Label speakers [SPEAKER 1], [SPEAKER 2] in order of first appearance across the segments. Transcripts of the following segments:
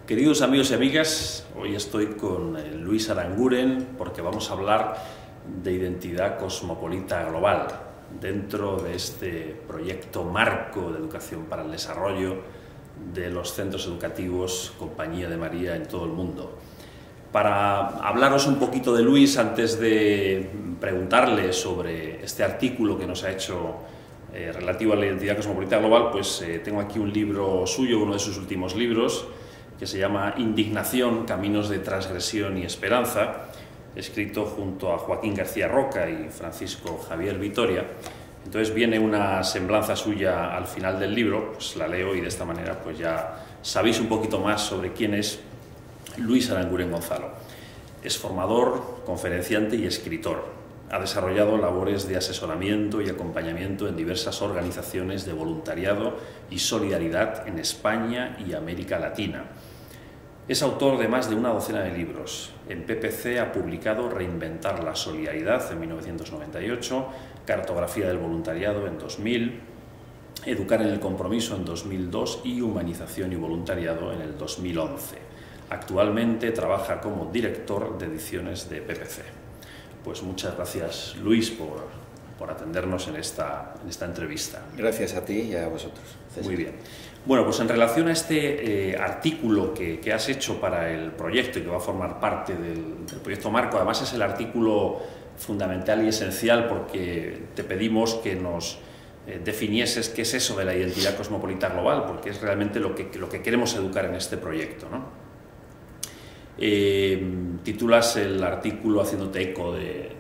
[SPEAKER 1] Queridos amigos y amigas, hoy estoy con Luis Aranguren porque vamos a hablar de identidad cosmopolita global dentro de este proyecto marco de educación para el desarrollo de los centros educativos Compañía de María en todo el mundo. Para hablaros un poquito de Luis, antes de preguntarle sobre este artículo que nos ha hecho relativo a la identidad cosmopolita global, pues tengo aquí un libro suyo, uno de sus últimos libros, que se llama Indignación, Caminos de Transgresión y Esperanza, escrito junto a Joaquín García Roca y Francisco Javier Vitoria. Entonces viene una semblanza suya al final del libro, pues la leo y de esta manera pues ya sabéis un poquito más sobre quién es Luis Aranguren Gonzalo. Es formador, conferenciante y escritor. Ha desarrollado labores de asesoramiento y acompañamiento en diversas organizaciones de voluntariado y solidaridad en España y América Latina. Es autor de más de una docena de libros. En PPC ha publicado Reinventar la Solidaridad en 1998, Cartografía del Voluntariado en 2000, Educar en el Compromiso en 2002 y Humanización y Voluntariado en el 2011. Actualmente trabaja como director de ediciones de PPC. Pues muchas gracias, Luis, por atendernos en esta entrevista.
[SPEAKER 2] Gracias a ti y a vosotros, César.
[SPEAKER 1] Muy bien. Bueno, pues en relación a este artículo que has hecho para el proyecto y que va a formar parte del proyecto marco, además es el artículo fundamental y esencial porque te pedimos que nos definieses qué es eso de la identidad cosmopolita global, porque es realmente lo que queremos educar en este proyecto, ¿no? Titulas el artículo haciéndote eco de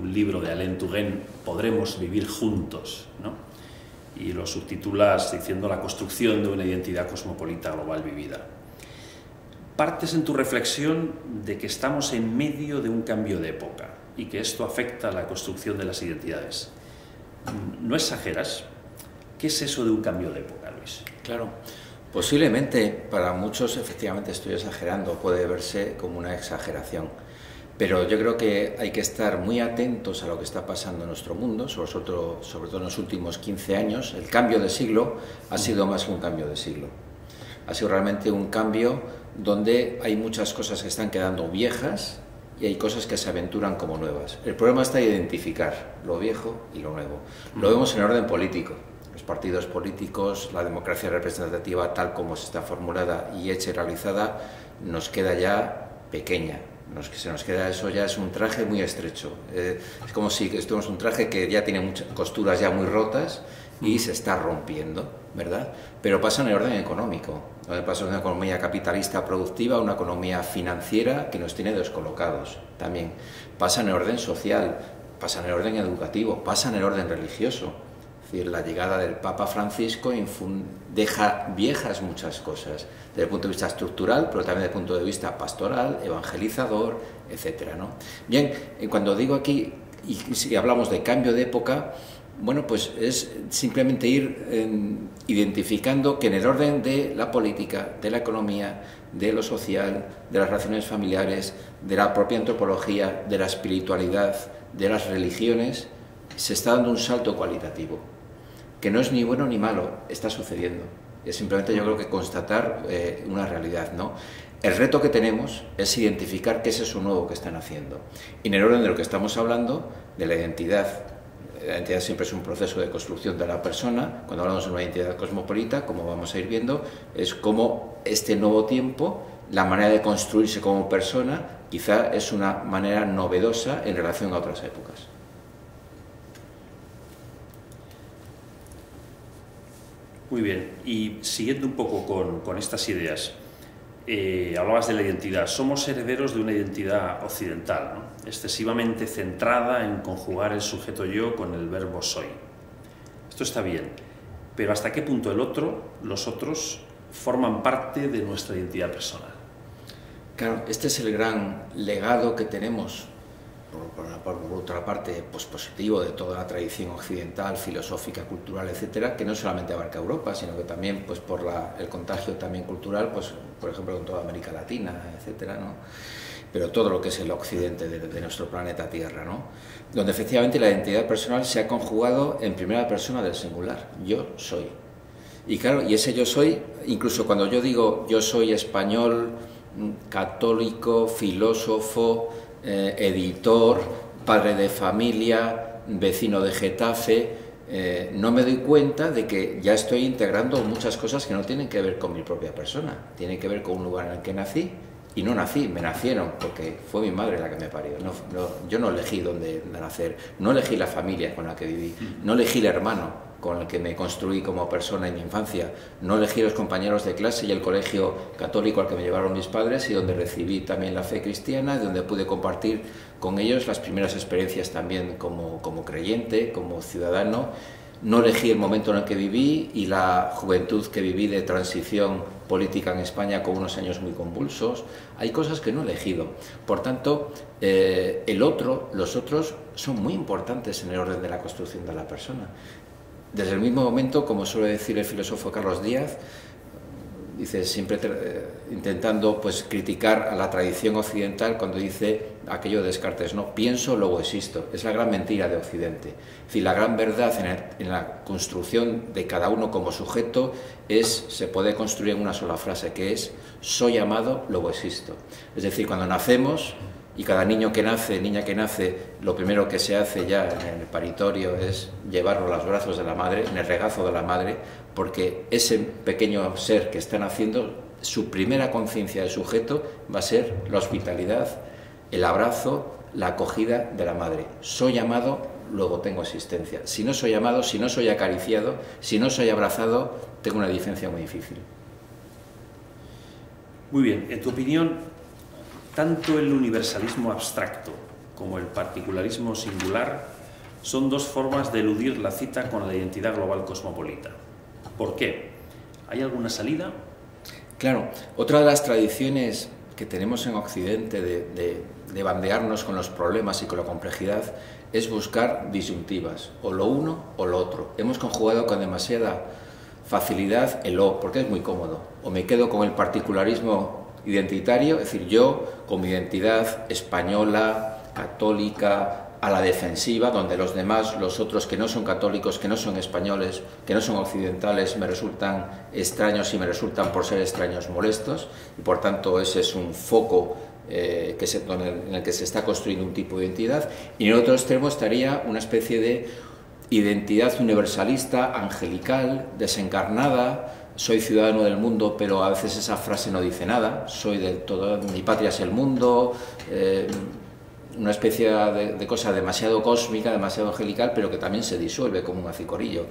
[SPEAKER 1] un libro de Alain Touraine, Podremos vivir juntos, ¿no? Y lo subtitulas diciendo la construcción de una identidad cosmopolita global vivida. Partes en tu reflexión de que estamos en medio de un cambio de época y que esto afecta a la construcción de las identidades. ¿No exageras? ¿Qué es eso de un cambio de época, Luis?
[SPEAKER 2] Claro. Posiblemente para muchos, efectivamente estoy exagerando, puede verse como una exageración, pero yo creo que hay que estar muy atentos a lo que está pasando en nuestro mundo, sobre todo en los últimos 15 años. El cambio de siglo ha sido más que un cambio de siglo, ha sido realmente un cambio donde hay muchas cosas que están quedando viejas y hay cosas que se aventuran como nuevas. El problema está en identificar lo viejo y lo nuevo. Lo vemos en orden político. Los partidos políticos, la democracia representativa tal como se está formulada y hecha y realizada, nos queda ya pequeña. Se nos queda eso, ya es un traje muy estrecho. Es como si estuviéramos un traje que ya tiene muchas costuras ya muy rotas y se está rompiendo, ¿verdad? Pero pasa en el orden económico. Pasa de una economía capitalista productiva a una economía financiera que nos tiene descolocados también. Pasa en el orden social, pasa en el orden educativo, pasa en el orden religioso. Es decir, la llegada del Papa Francisco deja viejas muchas cosas, desde el punto de vista estructural, pero también desde el punto de vista pastoral, evangelizador, etcétera, ¿no? Bien, cuando digo aquí, y si hablamos de cambio de época, bueno, pues es simplemente ir identificando que en el orden de la política, de la economía, de lo social, de las relaciones familiares, de la propia antropología, de la espiritualidad, de las religiones, se está dando un salto cualitativo, que no es ni bueno ni malo, está sucediendo. Es simplemente, yo creo, que constatar una realidad, ¿no? El reto que tenemos es identificar qué es eso nuevo que están haciendo. Y en el orden de lo que estamos hablando, de la identidad. La identidad siempre es un proceso de construcción de la persona. Cuando hablamos de una identidad cosmopolita, como vamos a ir viendo, es como este nuevo tiempo, la manera de construirse como persona, quizá es una manera novedosa en relación a otras épocas.
[SPEAKER 1] Muy bien, y siguiendo un poco con estas ideas, hablabas de la identidad. Somos herederos de una identidad occidental, ¿no? Excesivamente centrada en conjugar el sujeto yo con el verbo soy. Esto está bien, pero ¿hasta qué punto los otros, forman parte de nuestra identidad personal?
[SPEAKER 2] Claro, este es el gran legado que tenemos, por otra parte, pues positivo de toda la tradición occidental, filosófica, cultural, etcétera, que no solamente abarca Europa, sino que también, pues por el contagio también cultural, pues por ejemplo en toda América Latina, etcétera, ¿no? Pero todo lo que es el occidente de nuestro planeta Tierra, ¿no? Donde efectivamente la identidad personal se ha conjugado en primera persona del singular, yo soy. Y claro, y ese yo soy, incluso cuando yo digo yo soy español, católico, filósofo, editor, padre de familia, vecino de Getafe, no me doy cuenta de que ya estoy integrando muchas cosas que no tienen que ver con mi propia persona, tienen que ver con un lugar en el que nací. Y no nací, me nacieron, porque fue mi madre la que me parió. Yo no elegí dónde nacer, no elegí la familia con la que viví, no elegí el hermano con el que me construí como persona en mi infancia, no elegí los compañeros de clase y el colegio católico al que me llevaron mis padres y donde recibí también la fe cristiana, donde pude compartir con ellos las primeras experiencias también como creyente, como ciudadano. No elegí el momento en el que viví y la juventud que viví de transición política en España con unos años muy convulsos. Hay cosas que no he elegido. Por tanto, los otros son muy importantes en el orden de la construcción de la persona. Desde el mismo momento, como suele decir el filósofo Carlos Díaz, dice siempre intentando pues criticar a la tradición occidental cuando dice aquello de Descartes, no pienso luego existo, es la gran mentira de Occidente. Es decir, la gran verdad en la construcción de cada uno como sujeto se puede construir en una sola frase, que es soy amado, luego existo. Es decir, cuando nacemos, y cada niño que nace, niña que nace, lo primero que se hace ya en el paritorio es llevarlo a los brazos de la madre, en el regazo de la madre, porque ese pequeño ser que está naciendo, su primera conciencia de sujeto va a ser la hospitalidad, el abrazo, la acogida de la madre. Soy amado, luego tengo existencia. Si no soy amado, si no soy acariciado, si no soy abrazado, tengo una diferencia muy difícil.
[SPEAKER 1] Muy bien, en tu opinión, tanto el universalismo abstracto como el particularismo singular son dos formas de eludir la cita con la identidad global cosmopolita. ¿Por qué? ¿Hay alguna salida?
[SPEAKER 2] Claro, otra de las tradiciones que tenemos en Occidente de bandearnos con los problemas y con la complejidad es buscar disyuntivas, o lo uno o lo otro. Hemos conjugado con demasiada facilidad el o, porque es muy cómodo. O me quedo con el particularismo identitario, es decir, yo con mi identidad española, católica, a la defensiva, donde los demás, los otros que no son católicos, que no son españoles, que no son occidentales, me resultan extraños y me resultan por ser extraños molestos, y por tanto ese es un foco en el que se está construyendo un tipo de identidad, y en el otro extremo estaría una especie de identidad universalista, angelical, desencarnada. Soy ciudadano del mundo, pero a veces esa frase no dice nada. Soy del todo, mi patria es el mundo, una especie de cosa demasiado cósmica, demasiado angelical, pero que también se disuelve como un acicorillo.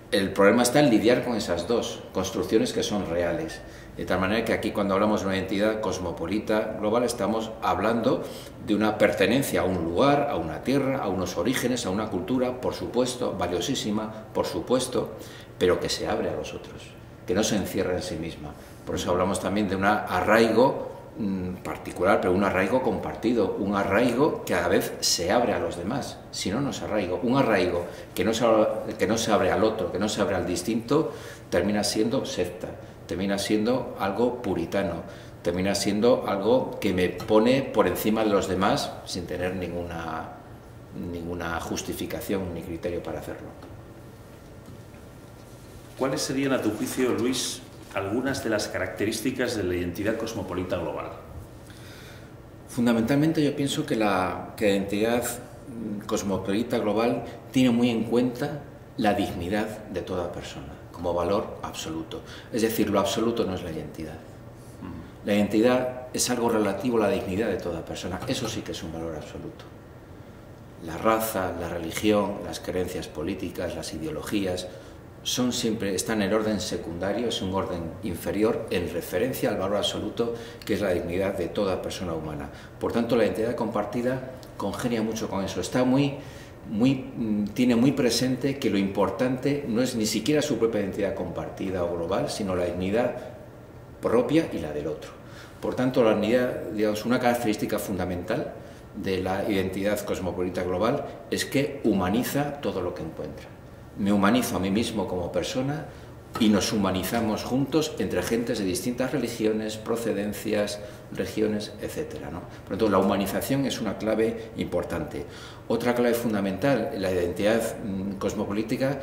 [SPEAKER 2] El problema está en lidiar con esas dos construcciones que son reales. De tal manera que aquí, cuando hablamos de una identidad cosmopolita global, estamos hablando de una pertenencia a un lugar, a una tierra, a unos orígenes, a una cultura, por supuesto, valiosísima, por supuesto, pero que se abre a los otros, que no se encierra en sí misma. Por eso hablamos también de un arraigo particular, pero un arraigo compartido, un arraigo que a la vez se abre a los demás, si no, no es arraigo. Un arraigo que no se abre al otro, que no se abre al distinto, termina siendo secta, termina siendo algo puritano, termina siendo algo que me pone por encima de los demás sin tener ninguna justificación ni criterio para hacerlo.
[SPEAKER 1] ¿Cuáles serían, a tu juicio, Luis, algunas de las características de la identidad cosmopolita global?
[SPEAKER 2] Fundamentalmente yo pienso que la identidad cosmopolita global tiene muy en cuenta la dignidad de toda persona como valor absoluto. Es decir, lo absoluto no es la identidad. La identidad es algo relativo a la dignidad de toda persona. Eso sí que es un valor absoluto. La raza, la religión, las creencias políticas, las ideologías están en el orden secundario, es un orden inferior en referencia al valor absoluto que es la dignidad de toda persona humana. Por tanto, la identidad compartida congenia mucho con eso. Tiene muy presente que lo importante no es ni siquiera su propia identidad compartida o global, sino la dignidad propia y la del otro. Por tanto, la dignidad, digamos, una característica fundamental de la identidad cosmopolita global es que humaniza todo lo que encuentra. Me humanizo a mí mismo como persona y nos humanizamos juntos entre gentes de distintas religiones, procedencias, regiones, etc., ¿no? Por lo tanto, la humanización es una clave importante. Otra clave fundamental, la identidad cosmopolítica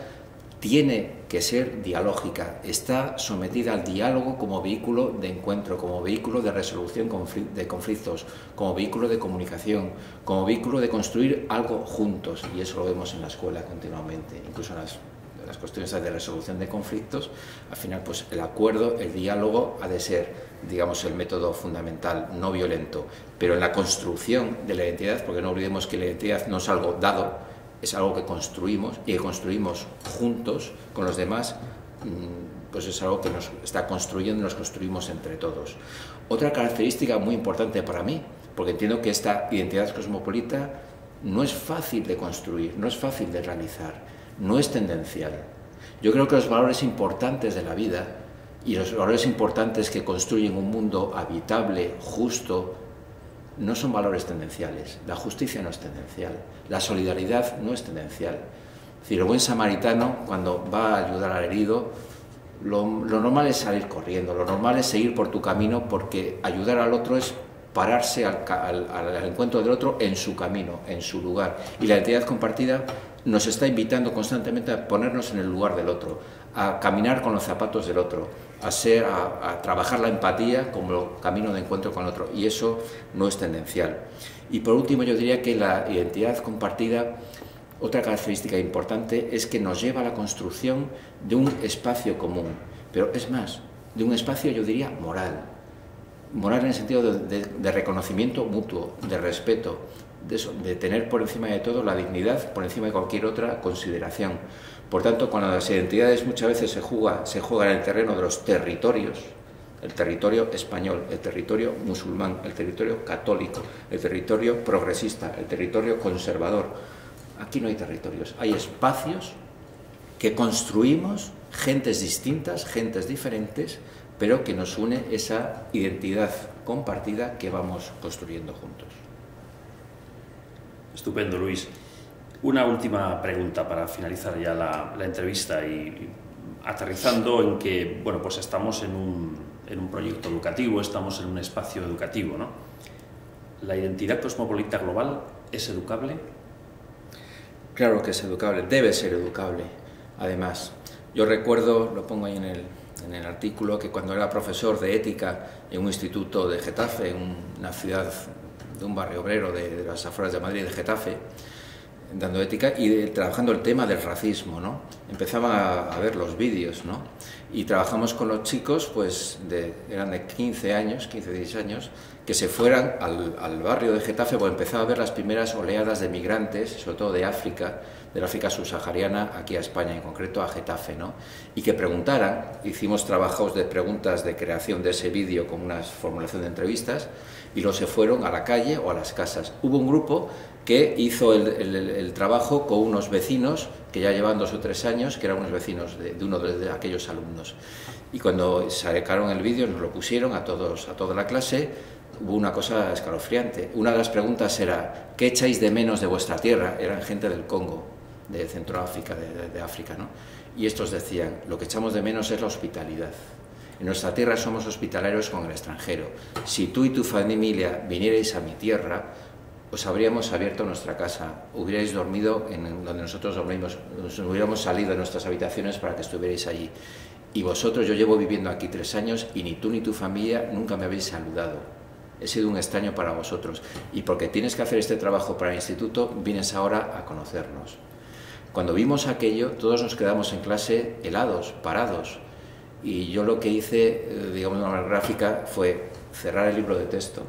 [SPEAKER 2] tiene que ser dialógica, está sometida al diálogo como vehículo de encuentro, como vehículo de resolución de conflictos, como vehículo de comunicación, como vehículo de construir algo juntos, y eso lo vemos en la escuela continuamente, incluso en las cuestiones de resolución de conflictos. Al final, pues el acuerdo, el diálogo ha de ser, digamos, el método fundamental, no violento, pero en la construcción de la identidad, porque no olvidemos que la identidad no es algo dado, es algo que construimos y que construimos juntos con los demás, pues es algo que nos está construyendo y nos construimos entre todos. Otra característica muy importante para mí, porque entiendo que esta identidad cosmopolita no es fácil de construir, no es fácil de realizar, no es tendencial. Yo creo que los valores importantes de la vida y los valores importantes que construyen un mundo habitable, justo, no son valores tendenciales. La justicia no es tendencial, la solidaridad no es tendencial. Es decir, el buen samaritano, cuando va a ayudar al herido, lo normal es salir corriendo, lo normal es seguir por tu camino, porque ayudar al otro es pararse al encuentro del otro en su camino, en su lugar. Y la identidad compartida nos está invitando constantemente a ponernos en el lugar del otro, a caminar con los zapatos del otro, a trabajar la empatía como camino de encuentro con el otro, y eso no es tendencial. Y por último, yo diría que la identidad compartida, otra característica importante, es que nos lleva a la construcción de un espacio común, pero es más, de un espacio, yo diría, moral en el sentido de reconocimiento mutuo, de respeto, de tener por encima de todo la dignidad, por encima de cualquier otra consideración. Por tanto, cuando las identidades muchas veces se juega en el terreno de los territorios, el territorio español, el territorio musulmán, el territorio católico, el territorio progresista, el territorio conservador. Aquí no hay territorios, hay espacios que construimos, gentes distintas, gentes diferentes, pero que nos une esa identidad compartida que vamos construyendo juntos.
[SPEAKER 1] Estupendo, Luis. Una última pregunta para finalizar ya la entrevista y aterrizando en que, bueno, pues estamos en un proyecto educativo, estamos en un espacio educativo, ¿no? ¿La identidad cosmopolita global es educable?
[SPEAKER 2] Claro que es educable, debe ser educable. Además, yo recuerdo, lo pongo ahí en el artículo, que cuando era profesor de ética en un instituto de Getafe, en una ciudad de un barrio obrero de las afueras de Madrid, de Getafe, dando ética y trabajando el tema del racismo, ¿no? Empezaba a ver los vídeos, ¿no? Y trabajamos con los chicos, pues eran de 15 años, 15, 16 años, que se fueran al barrio de Getafe, pues empezaba a ver las primeras oleadas de migrantes, sobre todo de África subsahariana, aquí a España, en concreto a Getafe, ¿no? Y que preguntaran, hicimos trabajos de preguntas de creación de ese vídeo con una formulación de entrevistas, y luego se fueron a la calle o a las casas. Hubo un grupo que hizo el trabajo con unos vecinos que ya llevaban 2 o 3 años, que eran unos vecinos de uno de aquellos alumnos. Y cuando sacaron el vídeo, nos lo pusieron a toda la clase, hubo una cosa escalofriante. Una de las preguntas era, ¿qué echáis de menos de vuestra tierra? Eran gente del Congo, de Centroáfrica, de África, ¿no? Y estos decían, lo que echamos de menos es la hospitalidad. En nuestra tierra somos hospitalarios con el extranjero. Si tú y tu familia vinierais a mi tierra, os habríamos abierto nuestra casa, hubierais dormido en donde nosotros dormimos, nos hubiéramos salido de nuestras habitaciones para que estuvierais allí. Y vosotros, yo llevo viviendo aquí 3 años y ni tú ni tu familia nunca me habéis saludado. He sido un extraño para vosotros. Y porque tienes que hacer este trabajo para el instituto, vienes ahora a conocernos. Cuando vimos aquello, todos nos quedamos en clase helados, parados. Y yo lo que hice, digamos de una manera gráfica, fue cerrar el libro de texto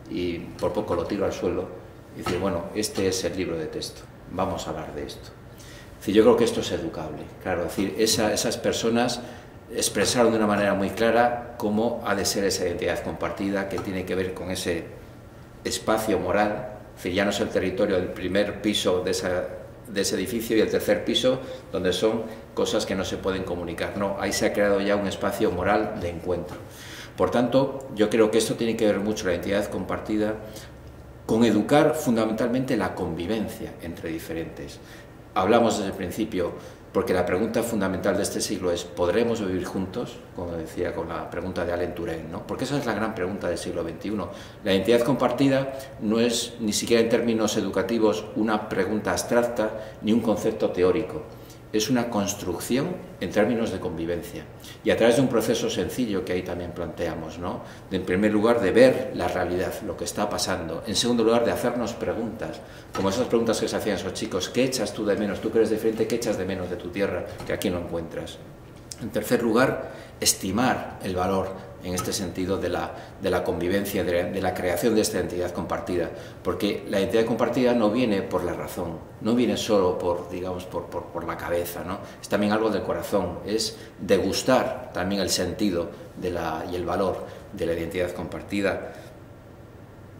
[SPEAKER 2] y por poco lo tiro al suelo y decir, bueno, este es el libro de texto, vamos a hablar de esto. Es decir, yo creo que esto es educable, claro, es decir, esas personas expresaron de una manera muy clara cómo ha de ser esa identidad compartida que tiene que ver con ese espacio moral, es decir, ya no es el territorio del primer piso de ese edificio y el tercer piso donde son cosas que no se pueden comunicar, no, ahí se ha creado ya un espacio moral de encuentro. Por tanto, yo creo que esto tiene que ver mucho, la identidad compartida, con educar fundamentalmente la convivencia entre diferentes. Hablamos desde el principio, porque la pregunta fundamental de este siglo es, ¿podremos vivir juntos? Como decía con la pregunta de Alain Touraine, ¿no? Porque esa es la gran pregunta del siglo XXI. La identidad compartida no es, ni siquiera en términos educativos, una pregunta abstracta ni un concepto teórico. es una construcción en términos de convivencia. Y a través de un proceso sencillo que ahí también planteamos, ¿no? En primer lugar, de ver la realidad, lo que está pasando. En segundo lugar, de hacernos preguntas, como esas preguntas que se hacían esos chicos: ¿qué echas tú de menos? Tú que eres diferente, ¿qué echas de menos de tu tierra que aquí no encuentras? En tercer lugar, estimar el valor en este sentido de la convivencia, de la creación de esta identidad compartida, porque la identidad compartida no viene por la razón, no viene solo por, digamos, por la cabeza, ¿no? Es también algo del corazón, es degustar también el sentido y el valor de la identidad compartida.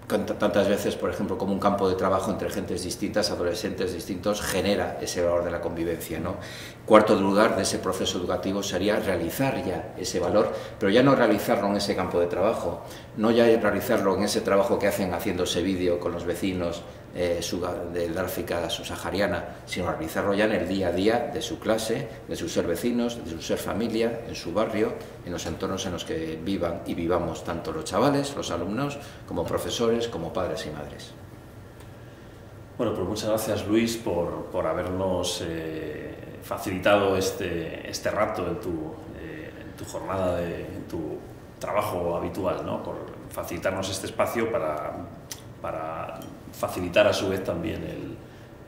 [SPEAKER 2] Tantas veces, por ejemplo, como un campo de trabajo entre gentes distintas, adolescentes distintos, genera ese valor de la convivencia, ¿no? Cuarto lugar de ese proceso educativo sería realizar ya ese valor, pero ya no realizarlo en ese campo de trabajo, no ya realizarlo en ese trabajo que hacen haciendo ese vídeo con los vecinos del África subsahariana, sino realizarlo ya en el día a día de su clase, de su ser vecinos, de su ser familia, en su barrio, en los entornos en los que vivan y vivamos tanto los chavales, los alumnos, como profesores, como padres y madres.
[SPEAKER 1] Bueno, pues muchas gracias, Luis, por habernos facilitado este rato en tu jornada, en tu trabajo habitual, ¿no? Por facilitarnos este espacio para facilitar a su vez también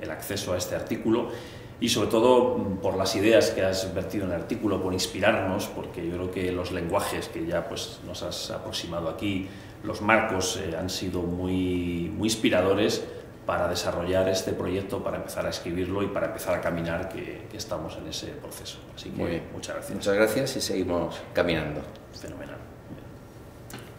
[SPEAKER 1] el acceso a este artículo, y sobre todo por las ideas que has vertido en el artículo, por inspirarnos, porque yo creo que los lenguajes que ya pues nos has aproximado aquí, los marcos han sido muy inspiradores para desarrollar este proyecto, para empezar a escribirlo y para empezar a caminar, que estamos en ese proceso. Así que muchas gracias.
[SPEAKER 2] Muchas gracias y seguimos caminando.
[SPEAKER 1] Fenomenal.